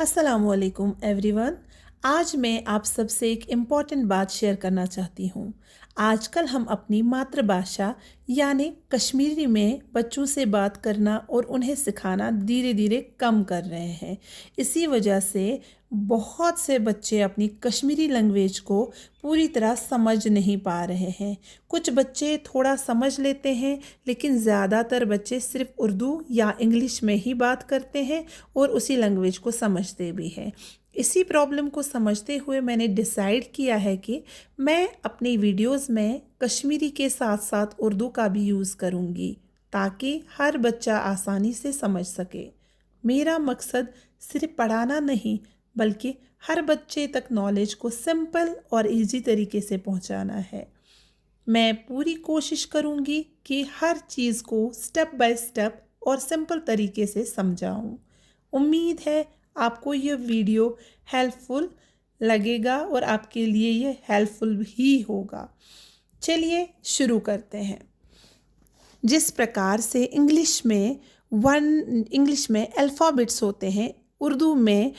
अस्सलामुअलैकुम एवरीवन। आज मैं आप सबसे एक इम्पॉर्टेंट बात शेयर करना चाहती हूँ। आजकल हम अपनी मातृभाषा यानी कश्मीरी में बच्चों से बात करना और उन्हें सिखाना धीरे धीरे कम कर रहे हैं। इसी वजह से बहुत से बच्चे अपनी कश्मीरी लैंग्वेज को पूरी तरह समझ नहीं पा रहे हैं। कुछ बच्चे थोड़ा समझ लेते हैं, लेकिन ज़्यादातर बच्चे सिर्फ उर्दू या इंग्लिश में ही बात करते हैं और उसी लैंग्वेज को समझते भी हैं। इसी प्रॉब्लम को समझते हुए मैंने डिसाइड किया है कि मैं अपनी वीडियोस में कश्मीरी के साथ साथ उर्दू का भी यूज़ करूँगी ताकि हर बच्चा आसानी से समझ सके। मेरा मकसद सिर्फ पढ़ाना नहीं, बल्कि हर बच्चे तक नॉलेज को सिंपल और इजी तरीके से पहुंचाना है। मैं पूरी कोशिश करूंगी कि हर चीज़ को स्टेप बाय स्टेप और सिंपल तरीके से समझाऊं। उम्मीद है आपको यह वीडियो हेल्पफुल लगेगा और आपके लिए ये हेल्पफुल ही होगा। चलिए शुरू करते हैं। जिस प्रकार से इंग्लिश में अल्फ़ाबेट्स होते हैं, उर्दू में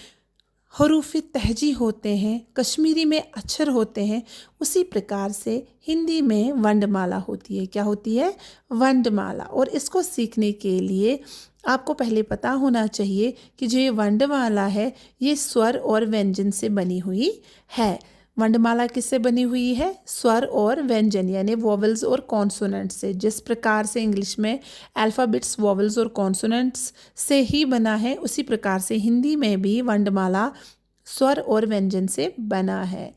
हरूफ तहजी होते हैं, कश्मीरी में अक्षर होते हैं, उसी प्रकार से हिंदी में वर्णमाला होती है। क्या होती है? वर्णमाला। और इसको सीखने के लिए आपको पहले पता होना चाहिए कि जो ये वर्णमाला है ये स्वर और व्यंजन से बनी हुई है। वर्णमाला किससे बनी हुई है? स्वर और व्यंजन यानी वोवेल्स और कॉन्सोनेंट्स से। जिस प्रकार से इंग्लिश में अल्फ़ाबेट्स वोवेल्स और कॉन्सोनेंट्स से ही बना है, उसी प्रकार से हिंदी में भी वर्णमाला स्वर और व्यंजन से बना है।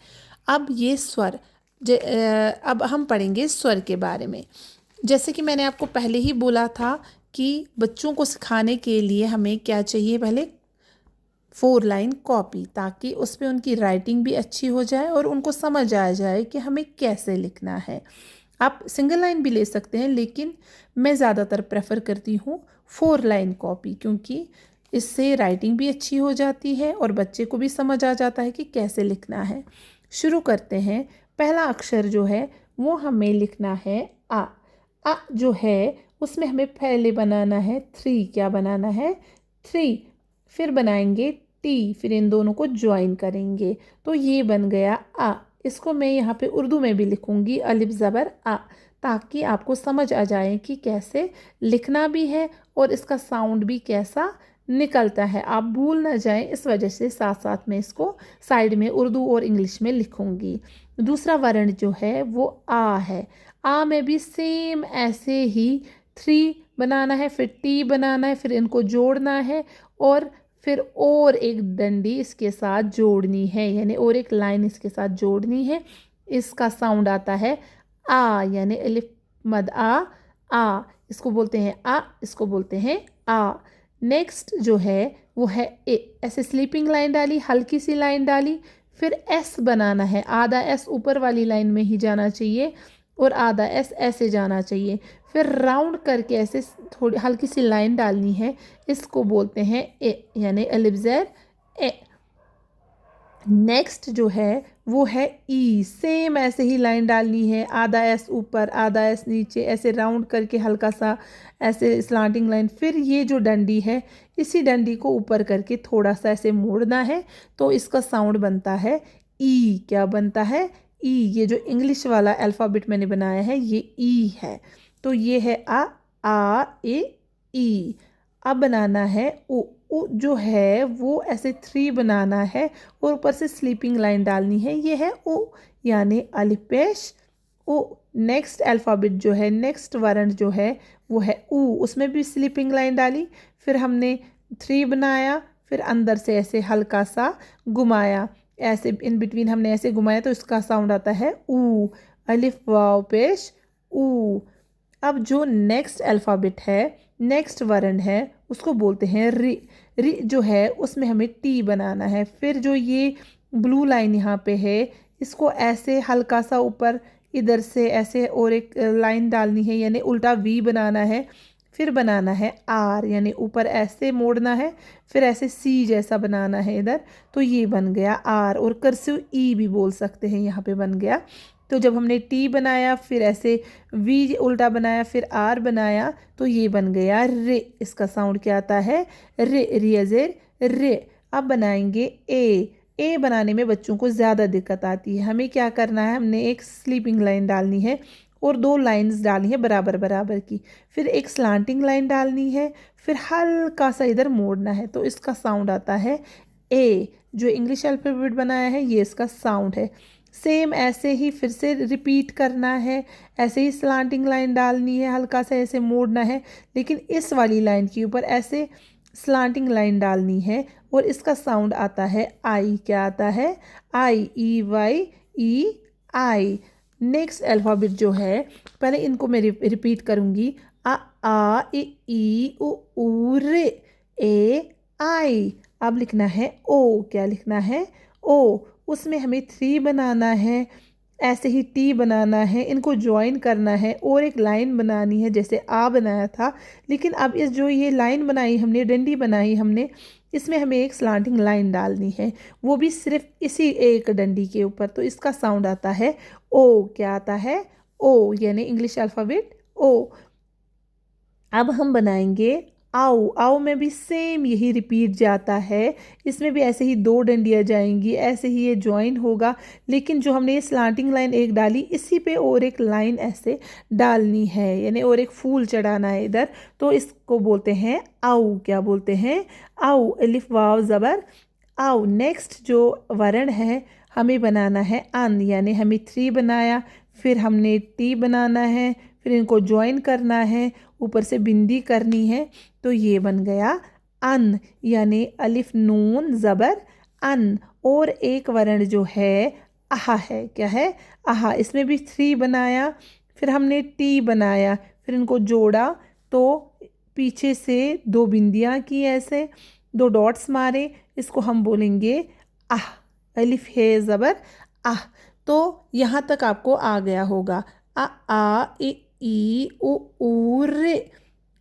अब ये स्वर अब हम पढ़ेंगे स्वर के बारे में। जैसे कि मैंने आपको पहले ही बोला था कि बच्चों को सिखाने के लिए हमें क्या चाहिए? पहले 4 लाइन कॉपी, ताकि उस पर उनकी राइटिंग भी अच्छी हो जाए और उनको समझ आ जाए कि हमें कैसे लिखना है। आप सिंगल लाइन भी ले सकते हैं, लेकिन मैं ज़्यादातर प्रेफर करती हूँ 4 लाइन कॉपी, क्योंकि इससे राइटिंग भी अच्छी हो जाती है और बच्चे को भी समझ आ जाता है कि कैसे लिखना है। शुरू करते हैं। पहला अक्षर जो है वो हमें लिखना है आ। आ जो है उसमें हमें पहले बनाना है 3। क्या बनाना है? 3। फिर बनाएंगे टी, फिर इन दोनों को ज्वाइन करेंगे तो ये बन गया आ। इसको मैं यहाँ पे उर्दू में भी लिखूंगी अलिफ ज़बर आ, ताकि आपको समझ आ जाए कि कैसे लिखना भी है और इसका साउंड भी कैसा निकलता है। आप भूल ना जाएं, इस वजह से साथ साथ में इसको साइड में उर्दू और इंग्लिश में लिखूंगी। दूसरा वर्ण जो है वो आ है। आ में भी सेम ऐसे ही 3 बनाना है, फिर टी बनाना है, फिर इनको जोड़ना है और फिर और एक डंडी इसके साथ जोड़नी है, यानी और एक लाइन इसके साथ जोड़नी है। इसका साउंड आता है आ, यानी अलिफ मद आ। इसको बोलते हैं आ, इसको बोलते हैं आ। नेक्स्ट जो है वो है ए। ऐसे स्लीपिंग लाइन डाली, हल्की सी लाइन डाली, फिर एस बनाना है। आधा एस ऊपर वाली लाइन में ही जाना चाहिए और आधा एस ऐसे जाना चाहिए। फिर राउंड करके ऐसे थोड़ी हल्की सी लाइन डालनी है। इसको बोलते हैं ए, यानी अलिफ ज़ेर ए। नेक्स्ट जो है वो है ई। सेम ऐसे ही लाइन डालनी है, आधा एस ऊपर आधा एस नीचे, ऐसे राउंड करके हल्का सा ऐसे स्लांटिंग लाइन। फिर ये जो डंडी है, इसी डंडी को ऊपर करके थोड़ा सा ऐसे मोड़ना है तो इसका साउंड बनता है ई। क्या बनता है? ई। ये जो इंग्लिश वाला अल्फ़ाबेट मैंने बनाया है ये ई है। तो ये है आ ए ई। अब बनाना है ओ। ओ जो है वो ऐसे 3 बनाना है और ऊपर से स्लीपिंग लाइन डालनी है। ये है ओ, यानी अलिफ पेश ओ। नेक्स्ट अल्फ़ाबेट जो है, नेक्स्ट वर्ण जो है वो है ऊ। उसमें भी स्लीपिंग लाइन डाली, फिर हमने 3 बनाया, फिर अंदर से ऐसे हल्का सा घुमाया, ऐसे इन बिटवीन हमने ऐसे घुमाया तो इसका साउंड आता है ऊ। अलिफ वाव पेश ऊ। अब जो नेक्स्ट अल्फ़ाबेट है, नेक्स्ट वर्ण है, उसको बोलते हैं री। री जो है उसमें हमें टी बनाना है। फिर जो ये ब्लू लाइन यहाँ पे है, इसको ऐसे हल्का सा ऊपर इधर से ऐसे और एक लाइन डालनी है, यानी उल्टा वी बनाना है। फिर बनाना है आर, यानी ऊपर ऐसे मोड़ना है, फिर ऐसे सी जैसा बनाना है इधर, तो ये बन गया आर। और कर्सिव ई भी बोल सकते हैं, यहाँ पे बन गया। तो जब हमने टी बनाया, फिर ऐसे वी उल्टा बनाया, फिर आर बनाया, तो ये बन गया रे। इसका साउंड क्या आता है? रे। रियजेर रे। अब बनाएंगे ए बनाने में बच्चों को ज़्यादा दिक्कत आती है। हमें क्या करना है, हमने एक स्लीपिंग लाइन डालनी है और 2 लाइंस डालनी है बराबर बराबर की, फिर एक स्लांटिंग लाइन डालनी है, फिर हल्का सा इधर मोड़ना है, तो इसका साउंड आता है ए। जो इंग्लिश अल्फ़ाबेट बनाया है ये इसका साउंड है। सेम ऐसे ही फिर से रिपीट करना है, ऐसे ही स्लांटिंग लाइन डालनी है, हल्का सा ऐसे मोड़ना है, लेकिन इस वाली लाइन के ऊपर ऐसे स्लांटिंग लाइन डालनी है और इसका साउंड आता है आई। क्या आता है? आई, ई वाई ई आई। नेक्स्ट अल्फ़ाबेट जो है, पहले इनको मैं रिपीट करूँगी। आ ई उ रे ए आई। अब लिखना है ओ। क्या लिखना है? ओ। उसमें हमें 3 बनाना है, ऐसे ही टी बनाना है, इनको ज्वाइन करना है और एक लाइन बनानी है जैसे आ बनाया था। लेकिन अब इस जो ये लाइन बनाई हमने, डंडी बनाई हमने, इसमें हमें एक स्लांटिंग लाइन डालनी है, वो भी सिर्फ इसी एक डंडी के ऊपर। तो इसका साउंड आता है ओ। क्या आता है? ओ, यानी इंग्लिश अल्फ़ाबेट ओ। अब हम बनाएंगे आओ। आओ में भी सेम यही रिपीट जाता है, इसमें भी ऐसे ही 2 डंडियाँ जाएंगी, ऐसे ही ये ज्वाइन होगा, लेकिन जो हमने ये स्लांटिंग लाइन एक डाली, इसी पे और एक लाइन ऐसे डालनी है, यानी और एक फूल चढ़ाना है इधर। तो इसको बोलते हैं आओ। क्या बोलते हैं? आओ। अलिफ वाव ज़बर आओ। नेक्स्ट जो वर्ण है हमें बनाना है अन, यानी हमें 3 बनाया, फिर हमने टी बनाना है, फिर इनको ज्वाइन करना है, ऊपर से बिंदी करनी है, तो ये बन गया अन, यानी अलिफ नून ज़बर अन। और एक वर्ण जो है आहा है। क्या है? आहा। इसमें भी 3 बनाया, फिर हमने टी बनाया, फिर इनको जोड़ा, तो पीछे से 2 बिंदियाँ की, ऐसे 2 डॉट्स मारे, इसको हम बोलेंगे आह। अलिफ है ज़बर आह। तो यहाँ तक आपको आ गया होगा। आ ई उ रे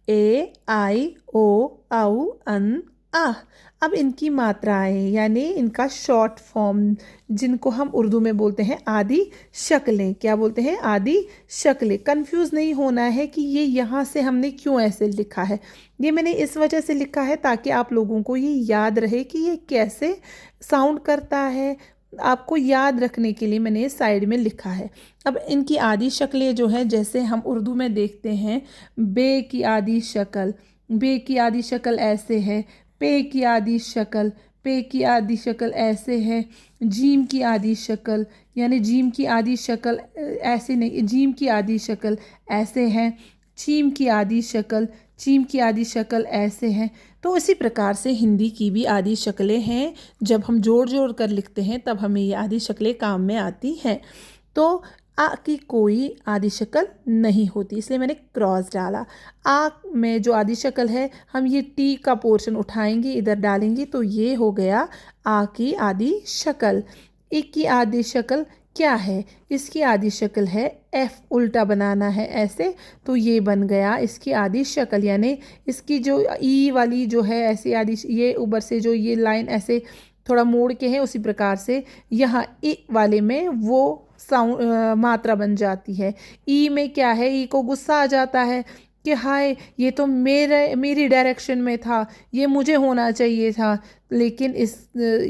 ए आई ओ आउ अन आह। अब इनकी मात्राएं, यानी इनका शॉर्ट फॉर्म, जिनको हम उर्दू में बोलते हैं आदि शक्लें। क्या बोलते हैं? आदि शक्लें। कंफ्यूज नहीं होना है कि ये यहाँ से हमने क्यों ऐसे लिखा है। ये मैंने इस वजह से लिखा है ताकि आप लोगों को ये याद रहे कि ये कैसे साउंड करता है। आपको याद रखने के लिए मैंने साइड में लिखा है। अब इनकी आदि शक्लें जो है, जैसे हम उर्दू में देखते हैं, बे की आदि शक्ल, बे की आदि शक्ल ऐसे है। पे की आदि शक्ल, पे की आदि शक्ल ऐसे है। जीम की आदि शक्ल, यानी जीम की आदि शक्ल ऐसे नहीं, जीम की आदि शक्ल ऐसे है। चीम की आदि शक्ल, चीम की आदि शक्ल ऐसे हैं। तो इसी प्रकार से हिंदी की भी आदि शक्लें हैं। जब हम जोड़ जोड़ कर लिखते हैं तब हमें ये आदि शक्लें काम में आती हैं। तो आ की कोई आदि शक्ल नहीं होती, इसलिए मैंने क्रॉस डाला। आ में जो आदि शक्ल है, हम ये टी का पोर्शन उठाएंगे, इधर डालेंगे, तो ये हो गया आ की आदि शक्ल। ई की आदि शक्ल क्या है? इसकी आदि शक्ल है एफ, उल्टा बनाना है ऐसे, तो ये बन गया इसकी आदि शक्ल। यानी इसकी जो ई वाली जो है ऐसी आदि, ये ऊपर से जो ये लाइन ऐसे थोड़ा मोड़ के है, उसी प्रकार से यहाँ ई वाले में वो साउंड मात्रा बन जाती है। ई में क्या है? ई को गुस्सा आ जाता है कि हाय, ये तो मेरी डायरेक्शन में था, ये मुझे होना चाहिए था, लेकिन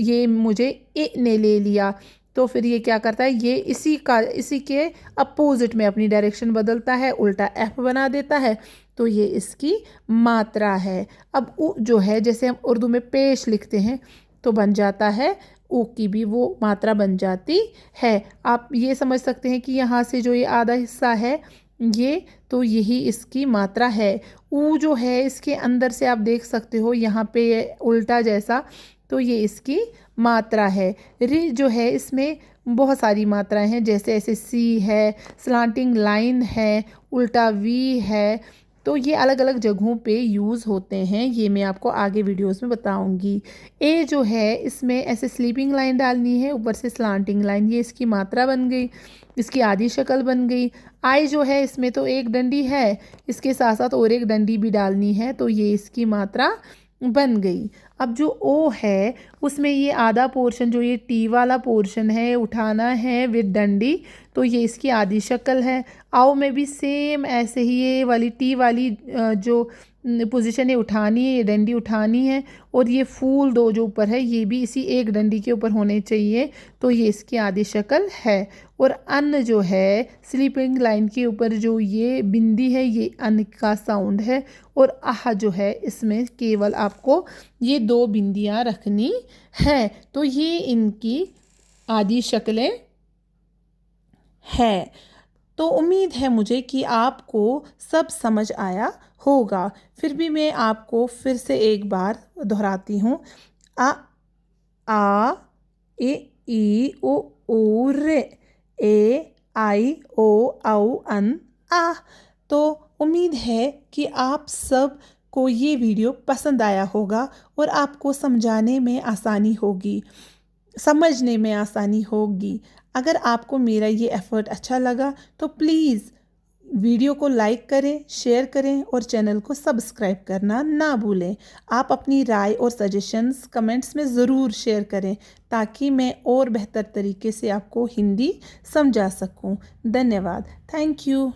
ये मुझे ए ने ले लिया। तो फिर ये क्या करता है? ये इसी के अपोजिट में अपनी डायरेक्शन बदलता है, उल्टा एफ बना देता है। तो ये इसकी मात्रा है। अब उ जो है, जैसे हम उर्दू में पेश लिखते हैं तो बन जाता है, ऊ की भी वो मात्रा बन जाती है। आप ये समझ सकते हैं कि यहाँ से जो ये आधा हिस्सा है ये, तो यही इसकी मात्रा है। ऊ जो है, इसके अंदर से आप देख सकते हो यहाँ पे उल्टा जैसा, तो ये इसकी मात्रा है। रि जो है, इसमें बहुत सारी मात्राएं हैं, जैसे ऐसे सी है, स्लांटिंग लाइन है, उल्टा वी है। तो ये अलग अलग जगहों पे यूज़ होते हैं, ये मैं आपको आगे वीडियोस में बताऊंगी। ए जो है, इसमें ऐसे स्लीपिंग लाइन डालनी है, ऊपर से स्लांटिंग लाइन, ये इसकी मात्रा बन गई, इसकी आधी शक्ल बन गई। आई जो है, इसमें तो एक डंडी है, इसके साथ साथ और एक डंडी भी डालनी है, तो ये इसकी मात्रा बन गई। अब जो ओ है, उसमें ये आधा पोर्शन, जो ये टी वाला पोर्शन है, उठाना है विद डंडी, तो ये इसकी आधी शक्ल है। आओ में भी सेम ऐसे ही ये वाली टी वाली जो पोजीशन है उठानी है, ये डंडी उठानी है और ये फूल दो जो ऊपर है ये भी इसी एक डंडी के ऊपर होने चाहिए। तो ये इसकी आधी शक्ल है। और अन जो है स्लीपिंग लाइन के ऊपर जो ये बिंदी है ये अन का साउंड है। और आह जो है इसमें केवल आपको ये दो बिंदियाँ रखनी है। तो ये इनकी आधी शक्लें है। तो उम्मीद है मुझे कि आपको सब समझ आया होगा। फिर भी मैं आपको फिर से एक बार दोहराती हूँ। आ ए ई ओ रे, ए आई ओ औ अन आ। तो उम्मीद है कि आप सब को ये वीडियो पसंद आया होगा और आपको समझाने में आसानी होगी, समझने में आसानी होगी। अगर आपको मेरा ये एफ़र्ट अच्छा लगा तो प्लीज़ वीडियो को लाइक करें, शेयर करें और चैनल को सब्सक्राइब करना ना भूलें। आप अपनी राय और सजेशंस कमेंट्स में ज़रूर शेयर करें ताकि मैं और बेहतर तरीके से आपको हिंदी समझा सकूं। धन्यवाद। Thank you.